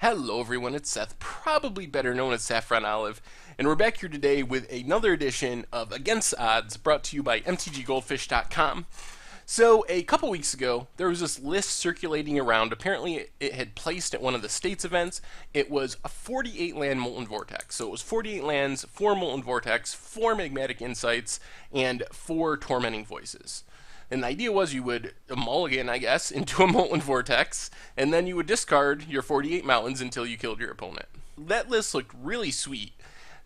Hello everyone, it's Seth, probably better known as Saffron Olive, and we're back here today with another edition of Against Odds, brought to you by mtggoldfish.com. So, a couple weeks ago, there was this list circulating around. Apparently, it had placed at one of the state's events. It was a 48 land Molten Vortex. So, it was 48 lands, 4 Molten Vortex, 4 Magmatic Insights, and 4 Tormenting Voices. And the idea was you would mulligan, I guess, into a Molten Vortex, and then you would discard your 48 mountains until you killed your opponent. That list looked really sweet.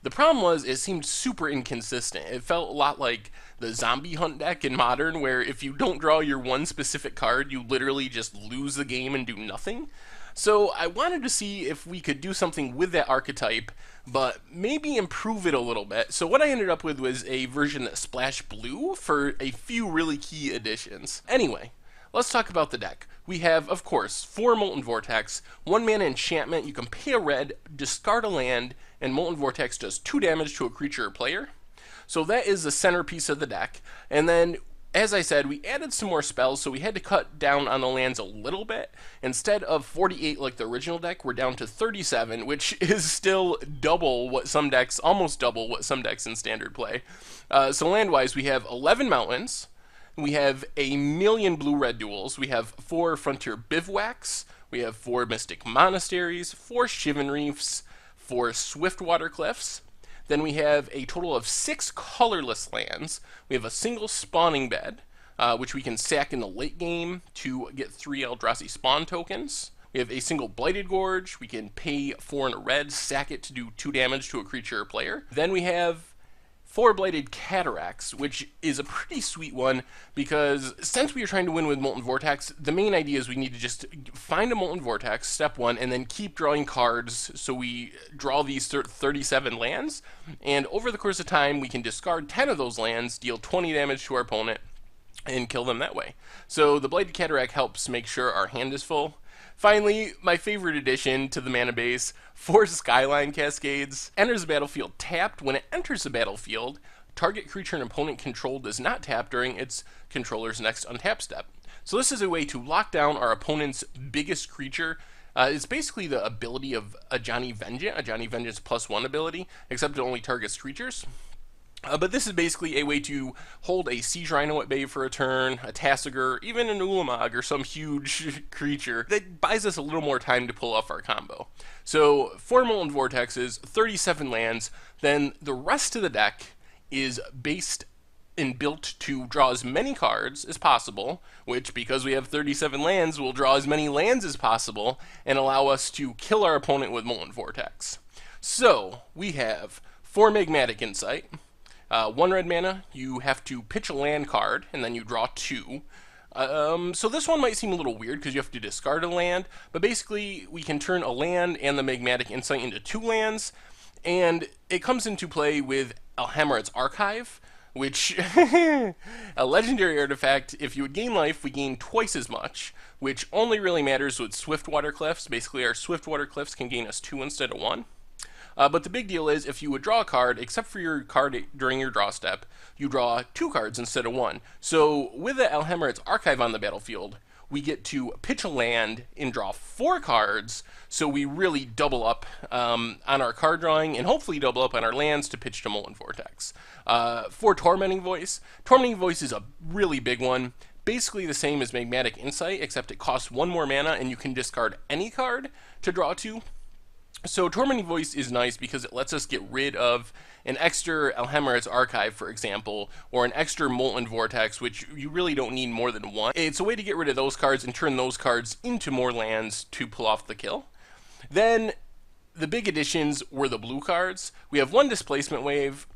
The problem was it seemed super inconsistent. It felt a lot like the Zombie Hunt deck in Modern, where if you don't draw your one specific card, you literally just lose the game and do nothing. So I wanted to see if we could do something with that archetype, but maybe improve it a little bit. So what I ended up with was a version that splashed blue for a few really key additions. Anyway, let's talk about the deck. We have, of course, 4 Molten Vortex, 1 mana enchantment, you can pay a red, discard a land, and Molten Vortex does 2 damage to a creature or player. So that is the centerpiece of the deck. And then, as I said, we added some more spells, so we had to cut down on the lands a little bit. Instead of 48 like the original deck, we're down to 37, which is still double what some decks, almost double what some decks in Standard play. So land-wise, we have 11 mountains, we have a million blue-red duels, we have 4 Frontier Bivouacs, we have 4 Mystic Monasteries, 4 Shivan Reefs, 4 Swiftwater Cliffs. Then we have a total of 6 colorless lands. We have a single spawning bed, which we can sack in the late game to get 3 Eldrazi spawn tokens. We have a single Blighted Gorge. We can pay 4 and a red, sack it to do 2 damage to a creature or player. Then we have 4 Blighted Cataracts, which is a pretty sweet one because since we are trying to win with Molten Vortex, the main idea is we need to just find a Molten Vortex, step 1, and then keep drawing cards so we draw these 37 lands, and over the course of time we can discard 10 of those lands, deal 20 damage to our opponent, and kill them that way. So the Blighted Cataract helps make sure our hand is full. Finally, my favorite addition to the mana base, 4 Skyline Cascades. Enters the battlefield tapped. When it enters the battlefield, target creature an opponent control does not tap during its controller's next untap step. So this is a way to lock down our opponent's biggest creature. It's basically the ability of a Johnny Vengeance +1 ability, except it only targets creatures. But this is basically a way to hold a Siege Rhino at bay for a turn, a Tasigur, even an Ulamog or some huge creature that buys us a little more time to pull off our combo. So 4 Molten Vortexes, 37 lands, then the rest of the deck is based and built to draw as many cards as possible, which, because we have 37 lands, will draw as many lands as possible and allow us to kill our opponent with Molten Vortex. So we have 4 Magmatic Insight. 1 red mana, you have to pitch a land card, and then you draw 2. So this one might seem a little weird because you have to discard a land, but basically we can turn a land and the Magmatic Insight into 2 lands, and it comes into play with Alhammarret's Archive, which, a legendary artifact. If you would gain life, we gain twice as much, which only really matters with Swiftwater Cliffs. Basically, our Swiftwater Cliffs can gain us 2 instead of 1. But the big deal is, if you would draw a card, except for your card during your draw step, you draw 2 cards instead of 1. So with the Alhammarret's Archive on the battlefield, we get to pitch a land and draw 4 cards, so we really double up on our card drawing, and hopefully double up on our lands to pitch to Molten Vortex. For Tormenting Voice, Tormenting Voice is a really big one. Basically the same as Magmatic Insight, except it costs 1 more mana, and you can discard any card to draw 2. So Tormenting Voice is nice because it lets us get rid of an extra Alhammarret's Archive, for example, or an extra Molten Vortex, which you really don't need more than 1. It's a way to get rid of those cards and turn those cards into more lands to pull off the kill. Then the big additions were the blue cards. We have 1 Displacement Wave,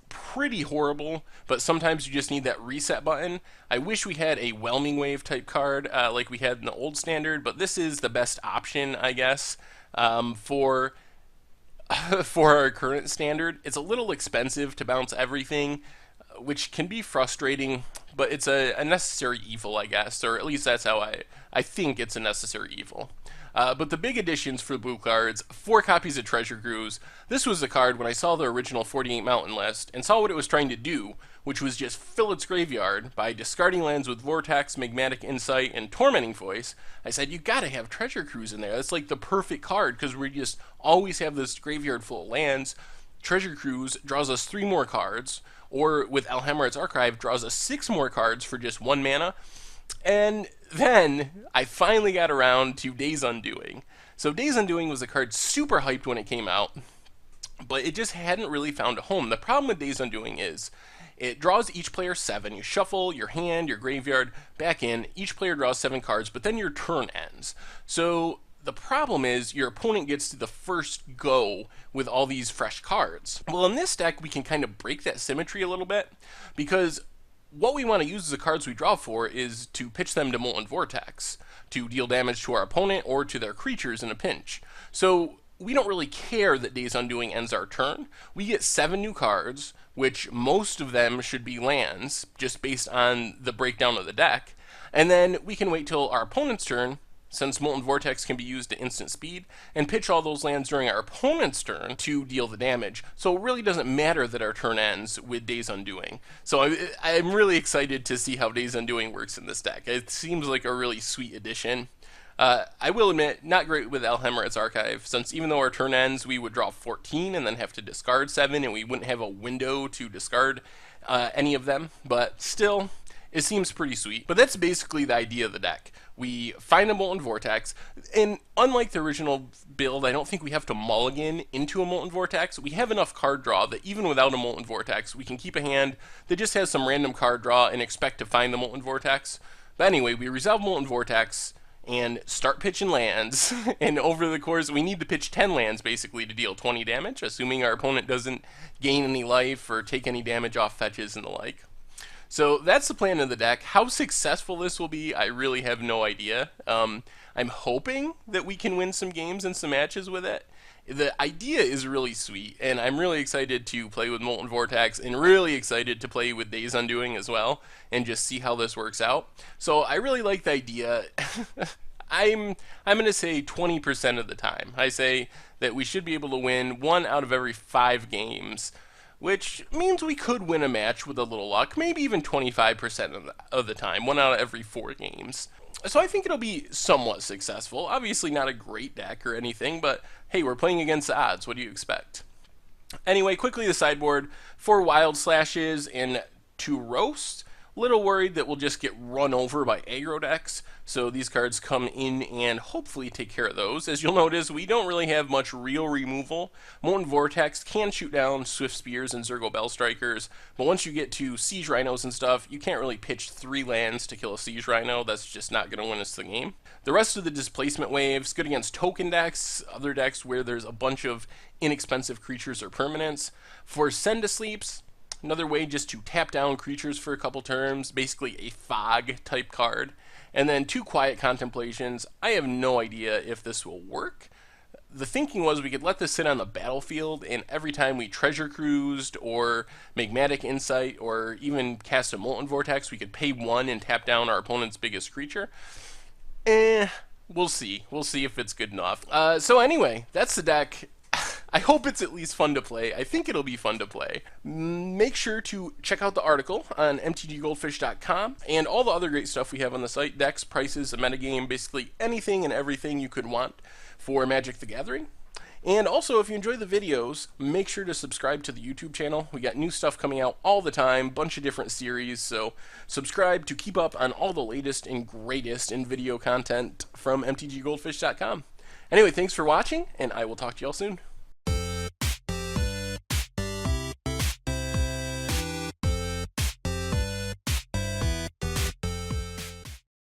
pretty horrible, but sometimes you just need that reset button. I wish we had a Whelming Wave type card like we had in the old Standard, but this is the best option, I guess. For our current Standard. It's a little expensive to bounce everything, which can be frustrating, but it's a necessary evil, I guess, or at least that's how I think it's a necessary evil. But the big additions for the blue cards, 4 copies of Treasure Cruise. This was the card when I saw the original 48 Mountain list and saw what it was trying to do, which was just fill its graveyard by discarding lands with Vortex, Magmatic Insight, and Tormenting Voice, I said, you gotta have Treasure Cruise in there. That's like the perfect card because we just always have this graveyard full of lands. Treasure Cruise draws us 3 more cards, or with Alhammarret's Archive, draws us 6 more cards for just 1 mana. And then I finally got around to Days Undoing. So Days Undoing was a card super hyped when it came out, but it just hadn't really found a home. The problem with Days Undoing is it draws each player 7. You shuffle your hand, your graveyard back in. Each player draws 7 cards, but then your turn ends. So the problem is your opponent gets to the first go with all these fresh cards. Well, in this deck, we can kind of break that symmetry a little bit because what we want to use the cards we draw for is to pitch them to Molten Vortex to deal damage to our opponent or to their creatures in a pinch. So we don't really care that Days Undoing ends our turn. We get 7 new cards, which most of them should be lands, just based on the breakdown of the deck. And then we can wait till our opponent's turn, since Molten Vortex can be used at instant speed, and pitch all those lands during our opponent's turn to deal the damage. So it really doesn't matter that our turn ends with Days Undoing. So I'm really excited to see how Days Undoing works in this deck. It seems like a really sweet addition. I will admit, not great with Alhammarret's Archive, since even though our turn ends, we would draw 14 and then have to discard 7, and we wouldn't have a window to discard any of them. But still, it seems pretty sweet. But that's basically the idea of the deck. We find a Molten Vortex, and unlike the original build, I don't think we have to mulligan into a Molten Vortex. We have enough card draw that even without a Molten Vortex, we can keep a hand that just has some random card draw and expect to find the Molten Vortex. But anyway, we resolve Molten Vortex and start pitching lands, and over the course, we need to pitch 10 lands basically to deal 20 damage, assuming our opponent doesn't gain any life or take any damage off fetches and the like. So that's the plan of the deck. How successful this will be, I really have no idea. I'm hoping that we can win some games and some matches with it. The idea is really sweet, and I'm really excited to play with Molten Vortex and really excited to play with Days Undoing as well and just see how this works out. So I really like the idea. I'm going to say 20% of the time. I say that we should be able to win 1 out of every 5 games, which means we could win a match with a little luck, maybe even 25% of the time, 1 out of every 4 games. So I think it'll be somewhat successful. Obviously not a great deck or anything, but hey, we're playing against the odds. What do you expect? Anyway, quickly the sideboard. 4 Wild Slashes and 2 Roast. Little worried that we'll just get run over by aggro decks, so these cards come in and hopefully take care of those. As you'll notice, we don't really have much real removal. Molten Vortex can shoot down Swift Spears and Zergo Bell Strikers, but once you get to Siege Rhinos and stuff, you can't really pitch 3 lands to kill a Siege Rhino. That's just not going to win us the game. The rest of the displacement waves, good against token decks, other decks where there's a bunch of inexpensive creatures or permanents. For Send to Sleeps, another way just to tap down creatures for a couple turns, basically a fog type card. And then 2 Quiet Contemplations. I have no idea if this will work. The thinking was we could let this sit on the battlefield, and every time we Treasure Cruised or Magmatic Insight or even cast a Molten Vortex, we could pay 1 and tap down our opponent's biggest creature. We'll see. We'll see if it's good enough. So anyway, that's the deck. I hope it's at least fun to play. I think it'll be fun to play. Make sure to check out the article on mtggoldfish.com and all the other great stuff we have on the site. Decks, prices, a metagame, basically anything and everything you could want for Magic the Gathering. And also, if you enjoy the videos, make sure to subscribe to the YouTube channel. We got new stuff coming out all the time, bunch of different series, so subscribe to keep up on all the latest and greatest in video content from mtggoldfish.com. Anyway, thanks for watching, and I will talk to y'all soon.